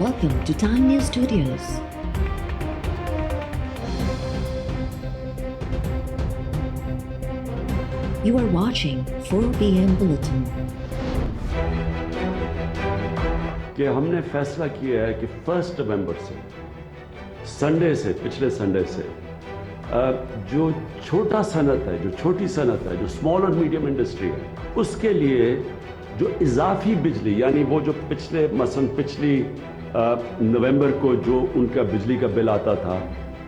Welcome to Time News Studios. You are watching 4 p.m. Bulletin. कि हमने फैसला किया है कि 1 नवंबर से संडे से पिछले संडे से जो छोटा सनत है, जो छोटी सनत है, जो स्मॉल और मीडियम इंडस्ट्री है, उसके लिए जो इजाफी बिजली यानी वो जो पिछली नवंबर को जो उनका बिजली का बिल आता था,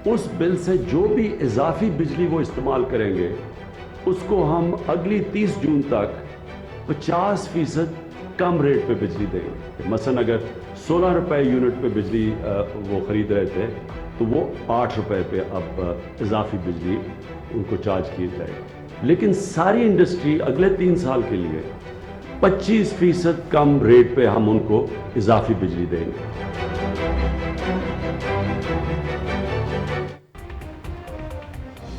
उस बिल से जो भी इजाफी बिजली वो इस्तेमाल करेंगे उसको हम अगली 30 जून तक 50% कम रेट पे बिजली देंगे। मसलन अगर 16 रुपए यूनिट पे बिजली वो ख़रीद रहे थे तो वो 8 रुपए पे अब इजाफी बिजली उनको चार्ज की जाएगी। लेकिन सारी इंडस्ट्री अगले 3 साल के लिए 25% कम रेट पे हम उनको इजाफी बिजली देंगे।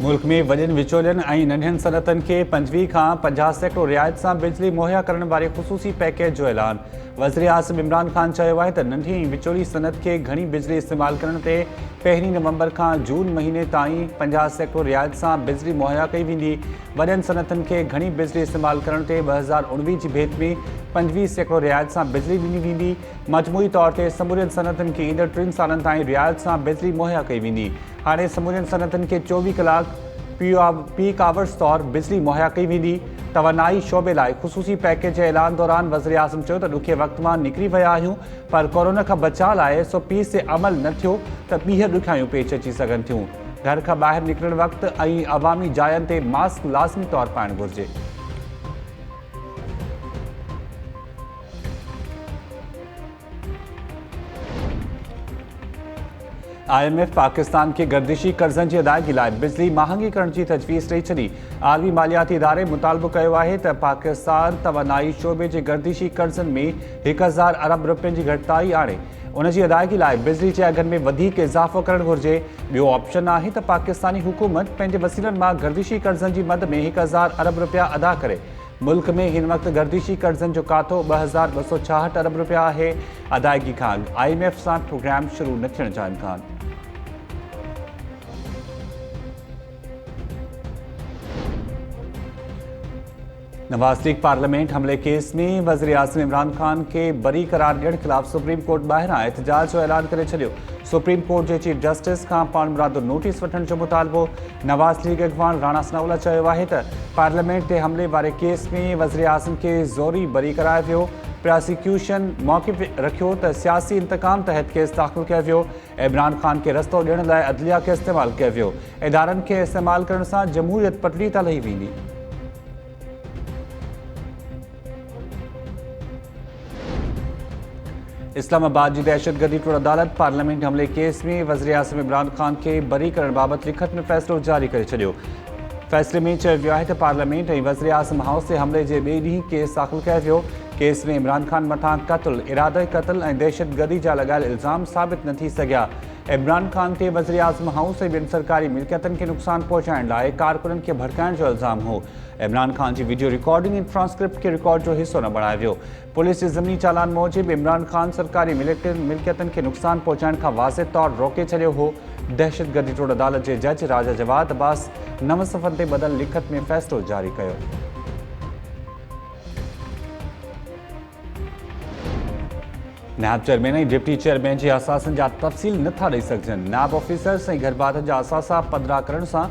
मुल्क में वॾनि विचोलनि ऐं नंढियुनि सनअतनि खे 25 खां 50% रियायत सां बिजली मुहैया करण वारे ख़ुसूसी पैकेज जो ऐलान। वज़ीर आज़म इमरान ख़ान चयो आहे त नंढी ऐं विचोली सनअत खे घणी बिजली इस्तेमाल करण ते 1 नवंबर खां जून महीने ताईं 50% रियायत सां बिजली मुहैया कई वेंदी। वॾनि सनअतनि खे घणी बिजली इस्तेमाल करण ते 2019 जी भेट में 25% रियायत सां बिजली ॾिनी वेंदी। मजमूई तौर ते समूरियुनि सनअतनि खे ईंदड़ 3 सालनि ताईं रियायत सां बिजली मुहैया कई वेंदी। हाणे समूरियुनि सनअतनि खे 24 कलाक पीक आवर्स तौर बिजली मुहैया कई वेंदी। तवानाई शोबे लाइ ख़ुसूसी पैकेज जे ऐलान दौरान वज़ीर आज़म चयो त ॾुखे वक़्त मां निकिरी विया आहियूं, पर कोरोना खां बचाव लाइ 120 ते अमल न थियो त ॿीहर ॾुखियायूं पेश अची सघनि थियूं। घर खां ॿाहिरि निकिरण वक़्तु ऐं अवामी जायुनि ते मास्क लाज़मी तौर पाइणु घुरिजे। IMF पाकिस्तान के गर्दिशी कर्ज़नि जी अदायगी लाइ बिजली महांगी करण जी तजवीज़ ॾेई छॾी। आलमी मालियाती इदारे मुतालबो कयो आहे त पाकिस्तान तवानाई शोबे जे गर्दिशी कर्ज़नि में 1000 अरब रुपयनि जी घटिताई आणे उन जी अदायगी लाइ बिजली जे अघनि में वधीक इज़ाफ़ो करणु घुरिजे। ॿियो ऑप्शन आहे त पाकिस्तानी हुकूमत पंहिंजे वसीलनि मां गर्दिशी कर्ज़नि जी मद में 1000 अरब रुपया अदा करे। मुल्क में हिन वक़्तु गर्दिशी कर्ज़नि जो कातो 2266 अरब रुपया आहे। अदायगी खां IMF सां प्रोग्राम शुरू न थियण जा इम्कान। नवाज़ लीग पार्लियामेंट हमले केस में वज़ीर आज़म इमरान ख़ान के बरी करार ॾियण ख़िलाफ़ सुप्रीम कोर्ट ॿाहिरां एहतजाज जो ऐलान करे छॾियो। सुप्रीम कोर्ट जे चीफ जस्टिस खां पाण मुरादो नोटिस वठण जो मुतालबो। नवाज़ लीग अॻवान राणा सनाउल्ला चयो आहे त पार्लियामेंट ते हमले वारे केस में वज़ीर आज़म खे ज़ोरी बरी करायो वियो। प्रोसिक्यूशन मौक़िफ़ रखियो त सियासी इंतकाम तहत केस दाख़िल कयो वियो। इमरान ख़ान खे रस्तो ॾियण लाइ अदलिया खे इस्तेमालु कयो वियो। इदारनि खे इस्तेमालु करण सां जमहूरियत पटड़ी तां लही वेंदी। इस्लामाबाद जी दहशतगर्दी टोड़ अदालत पार्लियामेंट हमले केस में वज़ीर आज़म इमरान ख़ान खे बरी करण बाबति लिखत में फ़ैसिलो जारी करे छॾियो। फ़ैसिले में चयो वियो आहे त पार्लियामेंट ऐं वज़ीर आज़म हाउस ते हमले जे ॿिए ॾींहुं केस दाख़िल कयो वियो। केस में इमरान ख़ान मथां क़त्ल, इरादे क़त्ल ऐं दहशतगर्दी जा लॻायल इल्ज़ाम साबित न थी सघिया। इमरान ख़ान ते वज़ीर आज़म हाउस ऐं ॿियनि सरकारी मिल्कियतनि खे नुक़सानु पहुचाइण लाइ कारकुननि खे भड़काइण जो इल्ज़ाम हो। इमरान ख़ान जी वीडियो रिकॉर्डिंग ऐं ट्रांसक्रिप्ट खे रिकॉर्ड जो हिसो न बणायो वियो। पुलिस जे ज़मीनी चालान मूजिबि इमरान ख़ान सरकारी मिल्कियतनि खे नुक़सानु पहुचाइण खां वाज़िह तौरु रोके छॾियो हो। दहशतगर्दी टोड़ अदालत जे जज राजा जवाद अब्बास 9 सफ़नि ते ॿधल लिखत में फ़ैसिलो जारी कयो। नैब चेयरमैन ऐं डिप्टी चेयरमैन जे असासनि जा तफ़सील नथा ॾेई सघजनि। नैब ऑफिसर्स ऐं गरबातनि जा असासा पधिरा करण सां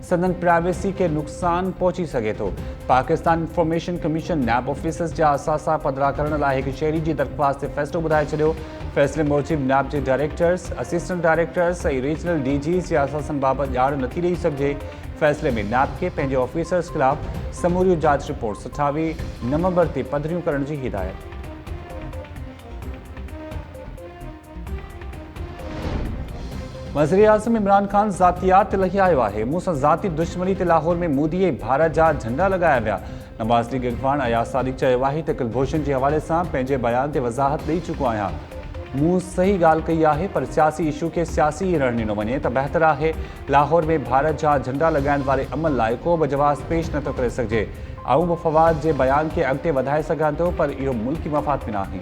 संदन प्राइवेसी खे नुक़सानु पहुची सघे थो। पाकिस्तान इंफॉर्मेशन कमीशन नैब ऑफिसर्स जा असासा पधिरा करण लाइ हिकु शहरी जी दरख़्वास्त ते फ़ैसिलो ॿुधाए छॾियो। फ़ैसिले मूजिबि नैब जे डायरेक्टर्स, असिस्टेंट डायरेक्टर्स ऐं रीजनल DGs जे असासनि बाबति ॼाण नथी ॾेई सघिजे। फ़ैसिले में नैब खे पंहिंजे ऑफिसर्स ख़िलाफ़ समूरी जांच रिपोर्ट 28 नवंबर ते पधिरियूं करण जी हिदायत। वज़ीर आज़म इमरान ख़ान ज़ातियात ते लही आयो आहे। मूंसां ज़ाती दुश्मनी ते लाहौर में मोदी ऐं भारत जा झंडा लॻाया विया। नवाज़ लीग अॻवान अयाज़ सादिक़ चयो आहे त कुलभूषण जे हवाले सां पंहिंजे बयान ते वज़ाहत ॾेई चुको आहियां। मूं सही ॻाल्हि कई आहे, पर सियासी इशू खे सियासी रण ॾिनो वञे त बहितर आहे। लाहौर में भारत जा झंडा लॻाइण वारे अमल लाइ को बि जवाज़ पेश नथो करे सघिजे। आऊं बि फ़वाद जे बयान खे अॻिते वधाए सघां थो, पर इहो मुल्की मफ़ाद में नाहे।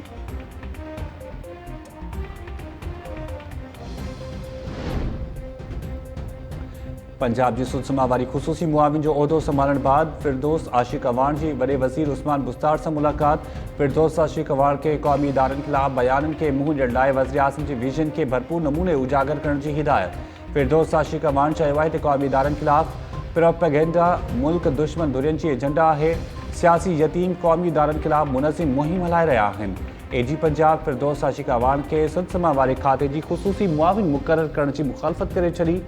पंजाब जी सुलसमा वारी ख़ुसूसी मुआविन जो उहदो संभालण बाद फिरदौस आशिक अवान जी वॾे वज़ीर उस्मान बुस्तार सां मुलाक़ात। फिरदौस आशिक अवान के क़ौमी इदारनि ख़िलाफ़ बयाननि खे मुंहुं ॾियण लाइ वज़ीर आज़म जी विजन खे भरपूर नमूने उजागर करण जी हिदायत। फिरदौस आशिक अवान चयो आहे त क़ौमी इदारनि ख़िलाफ़ प्रोपेगेंडा मुल्क दुश्मन धुरियुनि जी एजेंडा आहे। सियासी यतीम क़ौमी इदारनि ख़िलाफ़ मुनज़िम मुहिम हलाए रहिया आहिनि। एजी पंजाब फिरदौस आशिक अवान के सुलसमा वारे खाते जी ख़ुसूसी मुआविन मुक़ररु करण जी मुखालफ़त करे छॾी।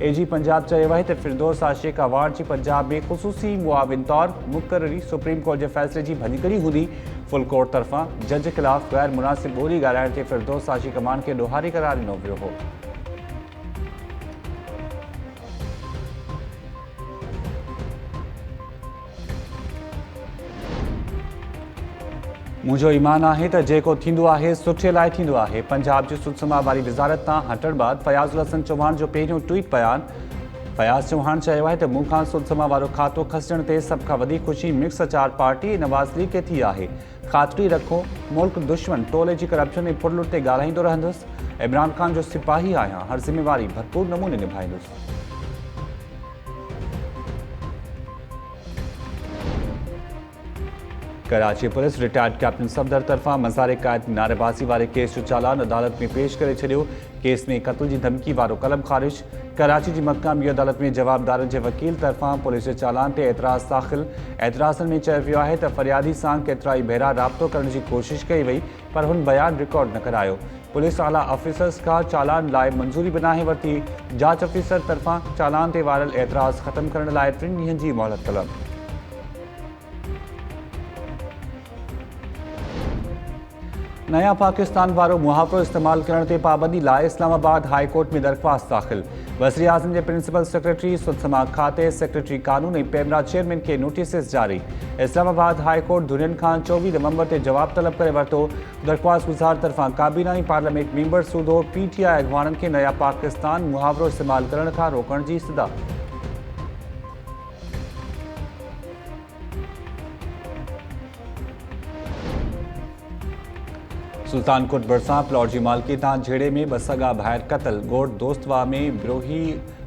एजी पंजाब चयो आहे त फिरदौस आशिक अवान जी पंजाब में ख़ुसूसी मुआविन तौर मुक़ररी सुप्रीम कोर्ट जे फ़ैसिले जी भञकड़ी हूंदी। फुल कोर्ट तरफ़ां जज ख़िलाफ़ गैर मुनासिब ॿोली ॻाल्हाइण ते फिरदौस आशिक अवान खे ॾोहारी करार ॾिनो वियो हो। मुझो ईमान आहे त जेको थींदो आहे सुठे लाइ थींदो आहे। पंजाब जी सुलसमा वारी वज़ारत तां हटण बाद फयाज़ुल हसन चौहान जो पहिरियों ट्वीट बयान। फयाज़ चौहान चयो आहे त मूंखां सुलसमा वारो खातो खसण ते सभ खां वॾी ख़ुशी मिक्स अचार पार्टी नवाज़ लीग खे थी आहे। ख़ातिरी रखो मुल्क दुश्मन टोले जी करप्शन ऐं फुट लुट ते ॻाल्हाईंदो रहंदुसि। इमरान ख़ान जो सिपाही आहियां, हर ज़िम्मेवारी भरपूर नमूने निभाईंदुसि। Karachi police retired captain Safdar तरफ़ां मज़ारे क़ायद नारेबाज़ी वारे केस जो चालान अदालत में पेश करे छॾियो। केस में क़त्ल जी धमकी वारो कलम ख़ारिज। कराची जी मक़ामी अदालत में जवाबदारनि जे वकील तरफ़ां पुलिस जे चालान ते एतिराज़ दाख़िल। एतिराज़नि में चयो वियो आहे त फ़रियादी सां केतिरा ई भेरा राब्तो करण जी कोशिश कई वई, पर हुन बयान रिकॉर्ड न करायो। पुलिस आला ऑफिसर्स खां चालान लाइ मंज़ूरी बि नाहे वरिती। जांच ऑफिसर तरफ़ां चालान ते वारल एतिराज़ ख़तमु करण लाइ 3 ॾींहंनि जी मोहलत तलब। नया पाकिस्तान वारो मुहावरो इस्तेमाल करण ते पाबंदी लाइ इस्लामाबाद हाई कोर्ट में दरख़्वास्त दाख़िल। वज़ीर आज़म जे प्रिंसिपल सेक्रेटरी सुलसमा खाते सेक्रेटरी कानून ऐं पेमरा चेयरमैन खे नोटिस जारी। इस्लामाबाद हाई कोर्ट धुरियुनि खां 24 नवंबर ते जवाब तलब करे वरितो। दरख़्वास्त गुज़ार तरफ़ां काबीना ऐं पार्लियामेंट मेंबर सूदो PTI अॻवाननि खे नया पाकिस्तान मुहावरो इस्तेमाल करण खां रोकण जी इस्तदा। सुल्तानकोट भरिसां प्लॉट जी मालिकी तां झेड़े में 2 सॻा भाइर क़तल। गोड़ दोस्तवा में बिरोही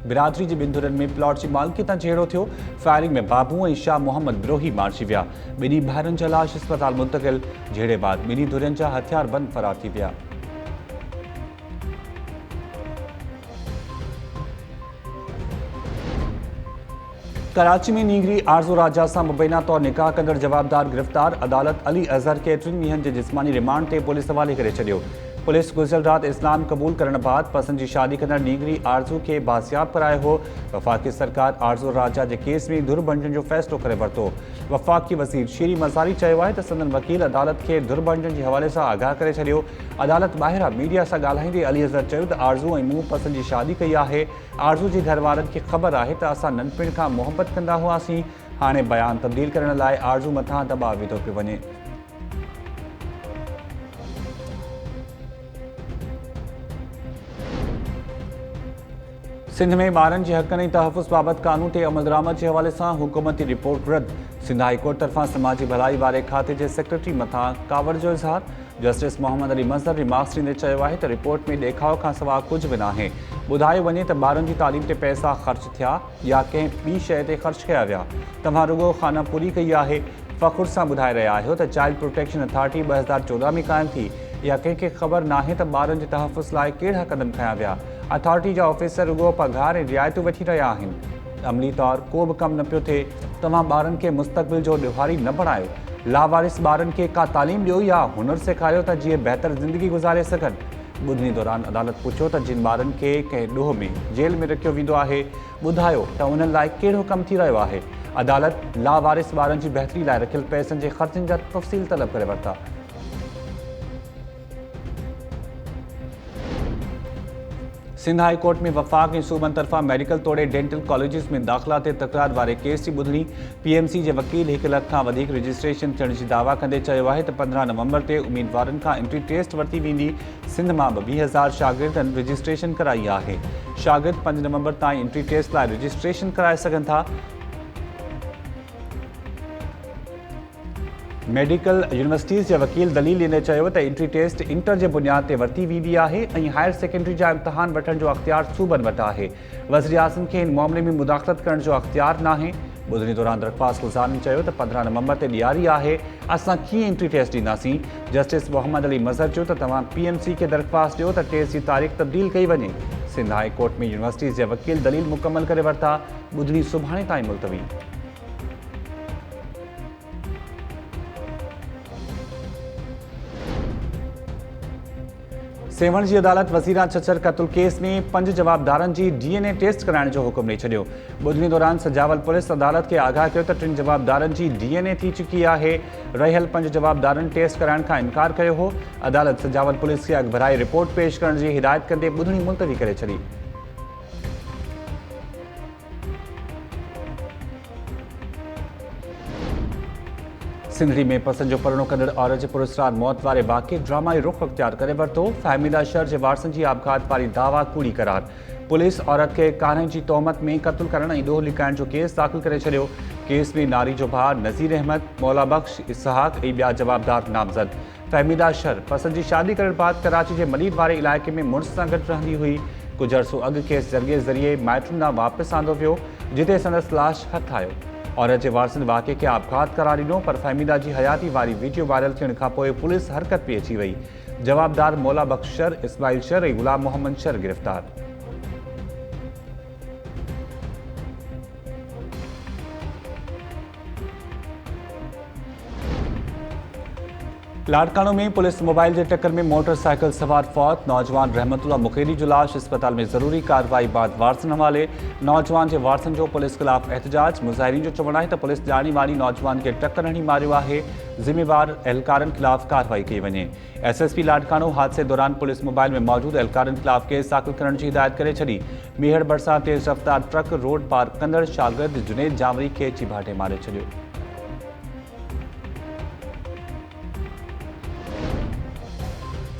बिरादरी जे 2 धुरनि में प्लॉट जी मालिकी तां झेड़ो थियो। फायरिंग में बाबू ऐं शाह मोहम्मद बिरोही मारिजी विया। 2 भाइरनि जा लाश अस्पताल मुंतक़िल। झेड़े बाद 2 धुरनि जा हथियार बंद फरार थी विया। कराची में नीगरी आरज़ू राजा सां मुबैना तौर निकाह कंदड़ जवाबदार गिरफ़्तार। अदालत अली अज़हर खे 3 ॾींहंनि जे जिस्मानी रिमांड ते पुलिस हवाले करे छॾियो। पुलिस गुज़िरियल राति इस्लाम क़बूल करण बाद पसंद जी शादी कंदड़ नीगरी आरज़ू खे बाज़ियाब करायो हो। वफ़ाक़ी सरकार आरज़ू राजा जे केस में धुर बणजण जो फ़ैसिलो करे वरितो। वफ़ाक़ी वज़ीर शीरी मज़ारी चयो आहे त संदन वकील अदालत खे धुर बणजण जे हवाले सां आगाह करे छॾियो। अदालत ॿाहिरां मीडिया सां ॻाल्हाईंदे अली अज़हर चयो त आरज़ू ऐं मूं पसंद जी शादी कई आहे। आरज़ू जे घर वारनि खे ख़बर आहे त असां नंढपिण खां मोहबत कंदा हुआसीं। हाणे बयान तब्दील करण लाइ आरज़ू मथां दबाव विधो पियो वञे। सिंध में ॿारनि जे हक़नि ऐं तहफ़ुज़ बाबति कानून ते अमल दरामद जे हवाले सां हुकूमती रिपोर्ट रद्द। सिंध हाई कोर्ट तरफ़ां समाजी भलाई वारे खाते जे सेक्रेटरी मथां कावड़ जो इज़हार। जस्टिस मोहम्मद अली मज़हर रिमार्क्स ॾींदे चयो आहे त रिपोर्ट में ॾेखाव खां सवाइ कुझु बि नाहे। ॿुधायो वञे त ॿारनि जी तालीम ते पैसा ख़र्च थिया या कंहिं ॿी शइ ते ख़र्च कया विया। तव्हां रुॻो खाना पूरी कई आहे। फ़ख़ुर सां ॿुधाए रहिया आहियो त चाइल्ड प्रोटेक्शन अथॉरिटी 2014 में क़ाइमु थी। या कंहिंखे ख़बर नाहे त ॿारनि जे तहफ़ुज़ लाइ कहिड़ा क़दम खयां विया। अथॉरिटी जा ऑफिसर रुॻो पघार ऐं रिआयतूं वठी रहिया आहिनि। अमली तौरु को बि कमु न पियो थिए। तव्हां ॿारनि खे मुस्तक़बिल जो ॾिहारी न बणायो। लावारिस ॿारनि खे का तालीम ॾियो या हुनर सेखारियो त जीअं बहितर ज़िंदगी गुज़ारे सघनि। ॿुधणी दौरान अदालत पुछियो त जिन ॿारनि खे कंहिं ॾोह में जेल में रखियो वेंदो आहे, ॿुधायो त उन्हनि लाइ कहिड़ो कमु थी रहियो आहे। अदालत लावारिस ॿारनि जी बहितरी लाइ रखियल पैसनि जे ख़र्चनि जा तफ़सील तलब करे वरिता। सिंध हाई कोर्ट में वफ़ाक़ ऐं सूबनि तरफ़ां मेडिकल तोड़े डेंटल कॉलेजिस में दाख़िला ते तकरार वारे केस जी ॿुधणी। PMC जे वकील 1 लख खां वधीक रजिस्ट्रेशन थियण जी दावा कंदे चयो आहे त 15 नवंबर ते उमीदवारनि खां एंट्री टेस्ट वरिती वेंदी। सिंध मां 20,000 शागिर्दनि रजिस्ट्रेशन कराई आहे। शागिर्द 5 नवंबर ताईं एंट्री टेस्ट लाइ रजिस्ट्रेशन कराए सघनि था। मेडिकल यूनिवर्सिटीज़ जे वकील दलील ॾींदे चयो त एंट्री टेस्ट इंटर जे बुनियाद ते वरिती वेंदी आहे ऐं हायर सेकेंडरी जा इम्तिहान वठण जो अख़्तियार सूबनि वटि आहे। वज़ीर आज़म खे हिन मामले में मुदाख़लत करण जो अख़्तियार नाहे। ॿुधणी दौरान दरख़्वास्त गुज़ार ने चयो त 15 नवंबर ते ॾियारी आहे, असां कीअं एंट्री टेस्ट ॾींदासीं। जस्टिस मोहम्मद अली मज़हर चयो त तव्हां PMC खे दरख़्वास्त ॾियो त टेस्ट जी तारीख़ तब्दील कई वञे। सिंध हाई कोर्ट में यूनिवर्सिटीज़ जे वकील दलील मुकमल करे वरिता। ॿुधणी सुभाणे ताईं मुलतवी। सेवण जी अदालत वज़ीरा छछर क़त्ल केस में 5 जवाबदारनि जी DNA टेस्ट कराइण जो हुकुम ॾेई छॾियो। ॿुधणी दौरान सजावल पुलिस अदालत खे आगाह कयो त 3 जवाबदारनि जी DNA थी चुकी आहे। रहियल 5 जवाबदारनि टेस्ट कराइण खां इनकार कयो हो। अदालत सजावल पुलिस खे अॻभराई रिपोर्ट पेश करण जी हिदायत कंदे ॿुधणी मुलतवी करे छॾी। सिंधड़ी में पसंद जो परणो कंदड़ औरत जे पुरस्कार मौत वारे वाक़े ड्रामाई रुख अख़्तियार करे वरितो। फहमीदा शर जे वारसनि जी आपघात वारी दावा कूड़ी करार। पुलिस औरत खे कान्हे जी तोहमत में क़त्ल करण ऐं ॾोह लिकाइण जो केस दाख़िल करे छॾियो। केस में नारी जो भाउ नज़ीर अहमद, मौला बख्श, इसहाक ऐं ॿिया जवाबदार नामज़द। फहमीदा शर पसंद जी शादी करण बाद कराची जे मलीद वारे इलाइक़े में मुड़ुस सां गॾु रहंदी हुई। कुझु अरसो अॻु खेसि जरगे ज़रिए माइटनि ॾांहुं वापसि आंदो वियो, जिते संदसि लाश हथु आयो। औरत जे वारसनि वाक़े खे आपघात करार ॾिनो, पर फहमीदा जी हयाती वारी वीडियो वायरल थियण खां पोइ पुलिस हरकत में अची वई। जवाबदार मौला बख्श शर, इस्माइल शर ऐं गुलाम मोहम्मद शर गिरफ़्तार। लाड़कानो में पुलिस मोबाइल जे टक्कर में मोटरसाइकिल सवार फौत। नौजवान रहमतुल्लाह मुखेरी जो लाश अस्पताल में ज़रूरी कार्रवाई बाद वारसनि हवाले। नौजवान जे वारसनि जो पुलिस ख़िलाफ़ एहतजाज। मुज़ाहिरीन जो चवणु आहे त पुलिस ॼाणी वाणी नौजवान खे टक्कर हणी मारियो आहे। ज़िम्मेवार एहलकारनि ख़िलाफ़ कार्रवाई कई वञे। SSP लाड़कानो हादसे दौरान पुलिस मोबाइल में मौजूद एहलकारनि ख़िलाफ़ केस दाख़िल करण जी हिदायत करे छॾी। मीहड़ भरिसां तेज़ रफ़्तार ट्रक रोड पार कंदड़ शागिर्द जुनेद जावरी खे चिभाटे मारे छॾियो।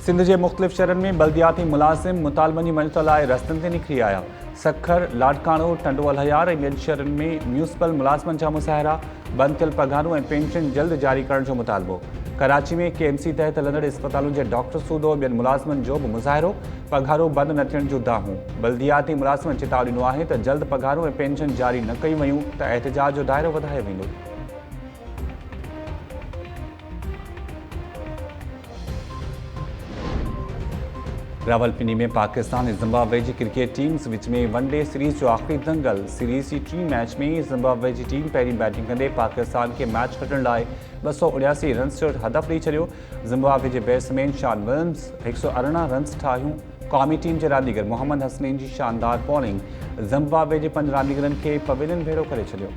सिंध जे मुख़्तलिफ़ शहरनि में बल्दियाती मुलाज़िम मुतालबनि जी मञत लाइ रस्तनि ते निकिरी आया। सखर, लाड़कानो, टंडोअल हयार ऐं ॿियनि शहरनि में म्यूनिसिपल मुलाज़िमनि जा मुज़ाहिरा। बंदि थियल पघारूं ऐं पेंशन जल्द जारी करण जो मुतालबो। कराची में KMC तहत हलंदड़ इस्पतालुनि जे डॉक्टर सूदो ॿियनि मुलाज़िमनि जो बि मुज़ाहिरो। पघारूं बंदि न थियण जूं दाहूं। बल्दियाती मुलाज़िमनि चिताव ॾिनो आहे त जल्द पघारूं ऐं पेंशन जारी न कयूं वयूं त एहतजाज जो दाइरो वधायो वेंदो। रावलपिंडी में पाकिस्तान ऐं ज़िम्बाब्वे जी क्रिकेट टीम्स विच में वनडे सीरीज़ जो आख़िरी दंगल। सीरीज़ जी टीं मैच में ज़िम्बाब्वे जी टीम पहिरीं बैटिंग कंदे पाकिस्तान खे मैच खटण लाइ 279 रन्स जो हदफ़ ॾेई छॾियो। ज़िम्बाब्वे जे बैट्समैन शॉन विलियम्स 118 रन्स ठाहियूं। क़ौमी टीम जे रांदीगर मोहम्मद हसनैन जी शानदार बॉलिंग ज़िम्बाब्वे जे 5 रांदीगरनि खे पवेलियन भेड़ो करे छॾियो।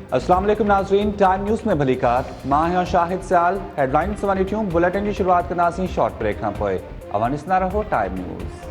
अस्सलाम वालेकुम नाज़रीन, टाइम न्यूज़ में भलीकार। मां आहियां शाहिद सियाल। हेडलाइन्स वञी थियूं। बुलेटिन जी शुरुआत कंदासीं शॉर्ट ब्रेक खां पोइ। अवां ॾिसंदा रहो टाइम न्यूज़।